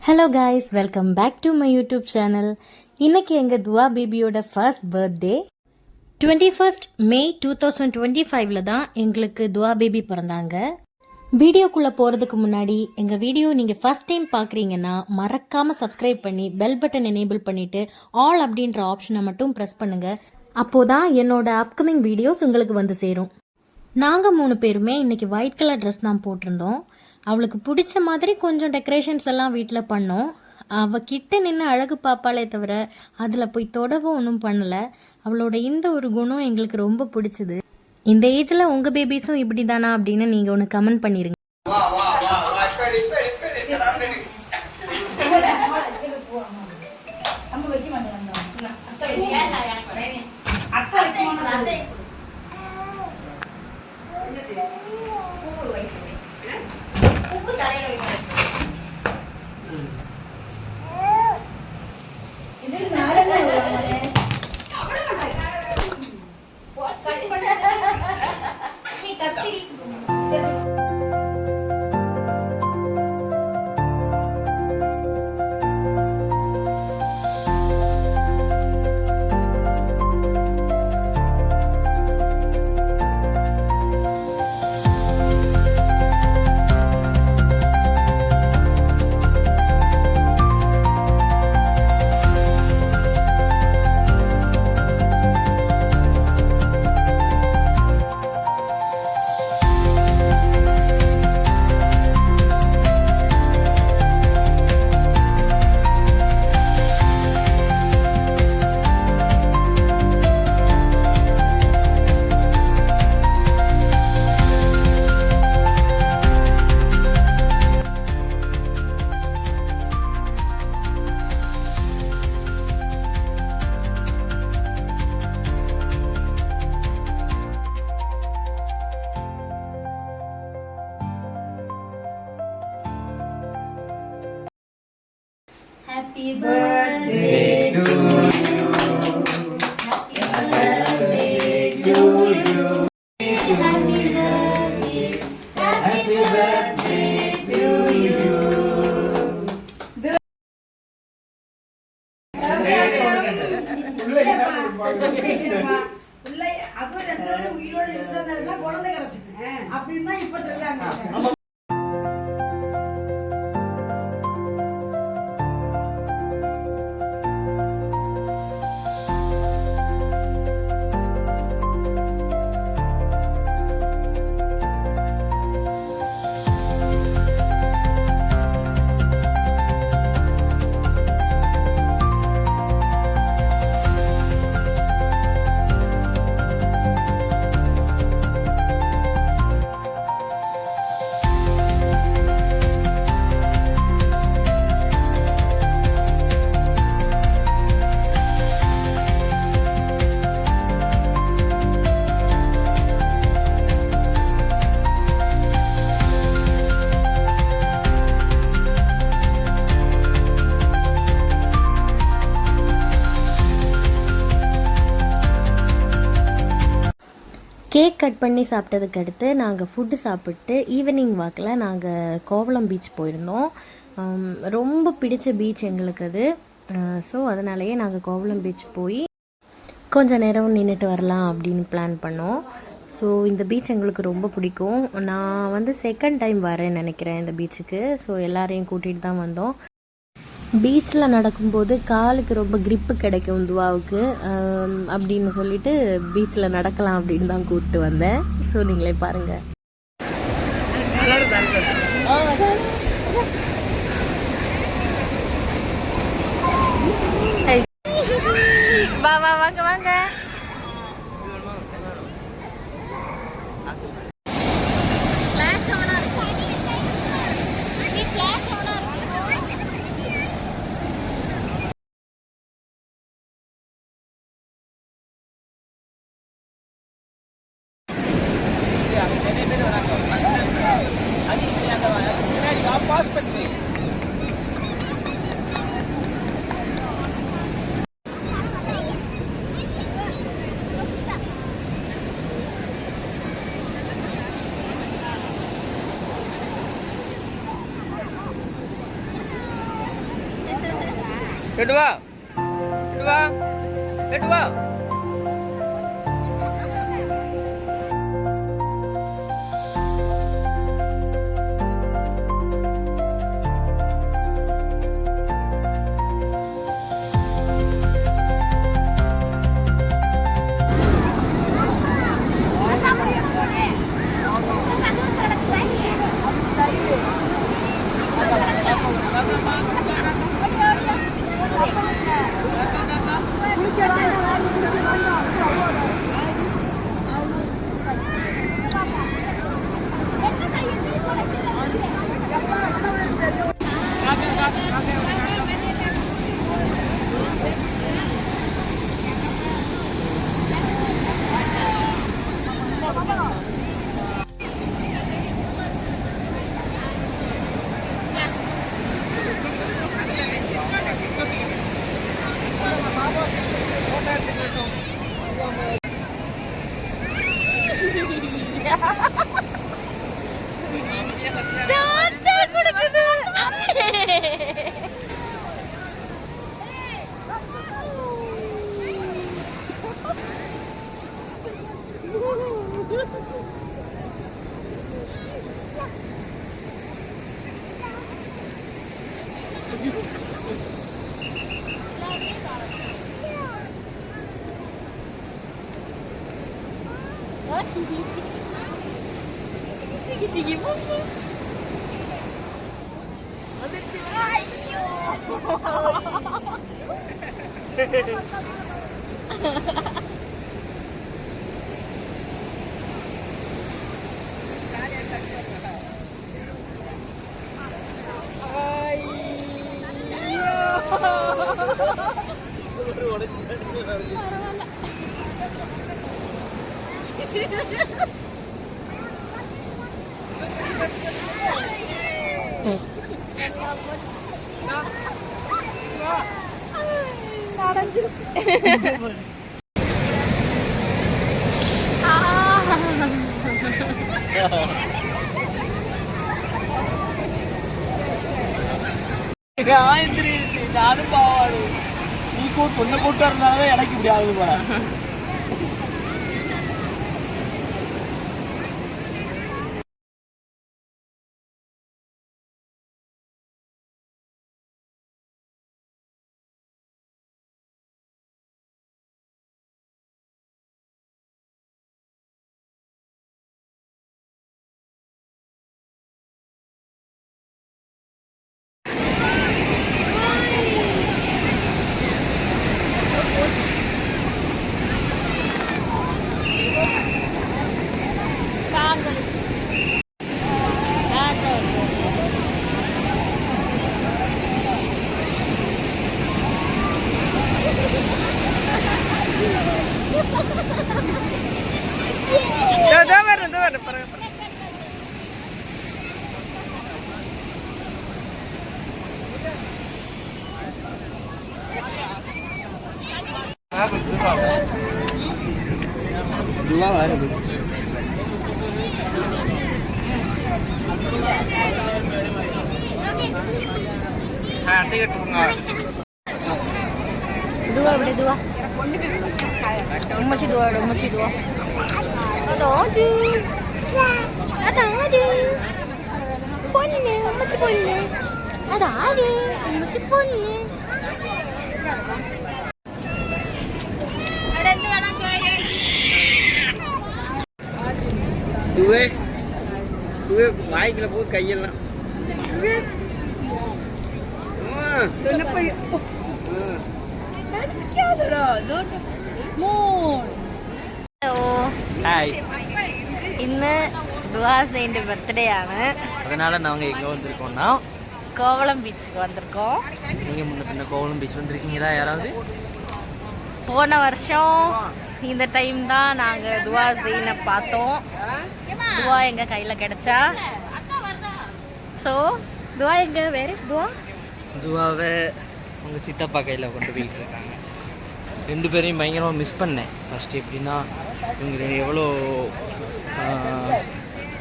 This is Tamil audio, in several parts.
Hello guys, welcome back to my YouTube channel. இன்றைக்கி எங்கள் துவா பேபியோட ஃபர்ஸ்ட் பர்த்டே 21 May 2025 தான் எங்களுக்கு துவா பேபி பிறந்தாங்க. வீடியோக்குள்ளே போகிறதுக்கு முன்னாடி எங்கள் வீடியோ நீங்கள் ஃபஸ்ட் டைம் பார்க்குறீங்கன்னா மறக்காமல் சப்ஸ்கிரைப் பண்ணி பெல் பட்டன் எனேபிள் பண்ணிவிட்டு ஆல் அப்படின்ற ஆப்ஷனை மட்டும் ப்ரெஸ் பண்ணுங்கள். அப்போது தான் என்னோட அப்கமிங் வீடியோஸ் உங்களுக்கு வந்து சேரும். நாங்கள் 3 பேருமே இன்றைக்கி ஒயிட் கலர் ட்ரெஸ் தான் போட்டிருந்தோம். அவளுக்கு பிடிச்ச மாதிரி கொஞ்சம் டெக்கரேஷன்ஸ் எல்லாம் வீட்டில் பண்ணோம். அவகிட்ட நின்று அழகு பாப்பாலே தவிர அதில் போய் தொடவும் ஒன்றும் பண்ணலை. அவளோட இந்த ஒரு குணம் எங்களுக்கு ரொம்ப பிடிச்சிது. இந்த ஏஜில் உங்கள் பேபிஸும் இப்படி தானா அப்படின்னு நீங்கள் ஒன்று கமெண்ட் பண்ணிடுங்க. Happy birthday to you. Happy birthday to you. Happy birthday. Happy birthday to you. அது ரெண்டு உயிரோட இருந்ததால தான் குழந்தை கிடைச்சது அப்படின்னு தான் இப்ப சொல்றாங்க. கேக் கட் பண்ணி சாப்பிட்டதுக்கு அடுத்து நாங்கள் ஃபுட்டு சாப்பிட்டு ஈவினிங் வாக்கில் நாங்கள் கோவளம் பீச் போயிருந்தோம். ரொம்ப பிடிச்ச பீச் எங்களுக்கு அது. ஸோ அதனாலேயே நாங்கள் கோவளம் பீச் போய் கொஞ்சம் நேரம் நின்றுட்டு வரலாம் அப்படின்னு பிளான் பண்ணோம். ஸோ இந்த பீச் எங்களுக்கு ரொம்ப பிடிக்கும். நான் வந்து செகண்ட் டைம் வரேன்னு நினைக்கிறேன் இந்த பீச்சுக்கு. ஸோ எல்லாரையும் கூட்டிகிட்டு தான் வந்தோம். பீச்சில் நடக்கும்போது காலுக்கு ரொம்ப கிரிப்பு கிடைக்கும் துவாவுக்கு அப்படின்னு சொல்லிட்டு பீச்சில் நடக்கலாம் அப்படின்னு தான் கூப்பிட்டு வந்தேன். ஸோ நீங்களே பாருங்கள். வாங்க வாங்க. எட்டு வா எட்டு வா எட்டு வா. நானும் பாவாடு நீ பொண்ணை கூட்டு வரனாலதான் எனக்கு இப்படி ஆகுது போல. Dua beli dua. Umaci dua, umaci dua. Ada aja. Ada aja. Ponne, umaci ponne. Ada aja. Umaci ponne. Ada itu mana cuy ya sih? Dua baik lah buat kaya lah. Kenapa ya? ഇന്ന് ദുവാസിന്റെ ബർത്ത്ഡേ ആണ്. அதனால நாங்க எங்க வந்திருக்கோம்னா கோவளம் பீச்சுக்கு வந்திருக்கோம். நீங்க முன்ன பின்ன கோவளம் பீச் வந்திருக்கீங்களா யாராவது? போன வருஷம் இந்த டைம் தான் நாங்க துவாசினை பார்த்தோம். துவா எங்க கையில கிடைச்சா. ஸோ துவா எங்க வேற துவா துவாவை உங்கள் சித்தப்பா கையில் கொண்டு போயிட்டு இருக்காங்க. ரெண்டு பேரையும் பயங்கரமாக மிஸ் பண்ணேன். ஃபஸ்ட்டு எப்படின்னா இவங்க எவ்வளோ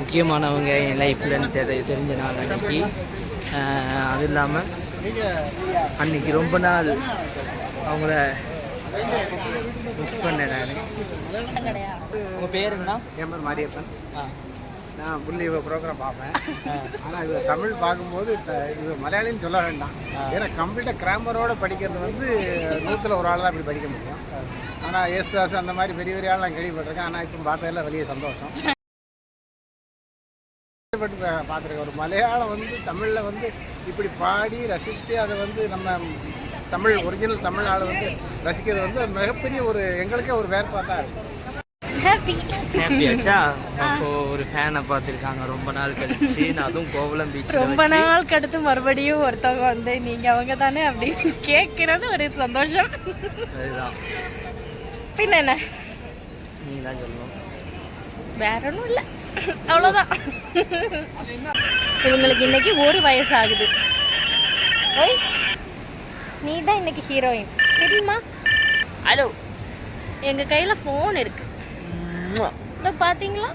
முக்கியமானவங்க என் லைஃப்பில்னு தெரிஞ்ச நாள் அன்றைக்கி. அது இல்லாமல் அன்னைக்கு ரொம்ப நாள் அவங்கள மிஸ் பண்ணேன் நான். உங்கள் பேர் என்ன? என் பேர் மாரியப்பன். ஆ நான் புள்ளி ப்ரோக்ராம் பார்ப்பேன். ஆனால் இது தமிழ் பார்க்கும்போது இது மலையாளின்னு சொல்ல வேண்டாம். ஏன்னா கம்ப்ளீட்டாக கிராமரோடு படிக்கிறது வந்து 100ல் ஒரு ஆள் தான் இப்படி படிக்க முடியும். ஆனால் யேசுதாஸ் அந்த மாதிரி பெரிய பெரிய ஆள் நான் கேள்விப்பட்டிருக்கேன். ஆனால் இப்போ பார்த்ததில் வெளியே சந்தோஷம் பார்த்துருக்கேன். ஒரு மலையாளம் வந்து தமிழில் வந்து இப்படி பாடி ரசித்து அதை வந்து நம்ம தமிழ் ஒரிஜினல் தமிழ் ஆள் வந்து ரசிக்கிறது வந்து மிகப்பெரிய ஒரு எங்களுக்கே ஒரு வேறுபாடாக தான் இருக்குது. ஹாப்பி ஹாப்பியாச்சா? அப்போ ஒரு ஃபேனை பார்த்துருக்காங்க ரொம்ப நாள் கழிச்சு, அதுவும் கோவளம் பீச். ரொம்ப நாள் கடுத்து மறுபடியும் ஒருத்தவங்க வந்து நீங்கள் அவங்க தானே அப்படின்னு கேட்குறது ஒரு சந்தோஷம். அதுதான். பின்ன என்ன, நீங்கள் தான் சொல்லணும். வேற ஒன்றும் இல்லை, அவ்வளோதான். இவங்களுக்கு இன்னைக்கு 1 வயசு ஆகுது. ஓய், நீ தான் இன்னைக்கு ஹீரோயின் தெரியுமா? ஹலோ, எங்கள் கையில் ஃபோன் இருக்கு, இதோ பார்த்தீங்களா?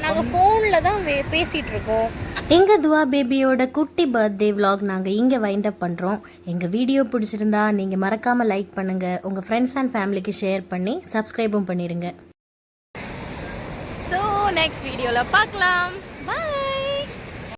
நாங்கள் ஃபோனில் தான் பேசிகிட்டு இருக்கோம். எங்கள் துவா பேபியோட குட்டி பர்த்டே விலாக் நாங்கள் இங்கே வைண்ட் அப் பண்ணுறோம். எங்கள் வீடியோ பிடிச்சிருந்தா நீங்கள் மறக்காமல் லைக் பண்ணுங்கள், உங்கள் ஃப்ரெண்ட்ஸ் அண்ட் ஃபேமிலிக்கு ஷேர் பண்ணி சப்ஸ்கிரைபும் பண்ணிடுங்க. ஸோ நெக்ஸ்ட் வீடியோவில் பார்க்கலாம்.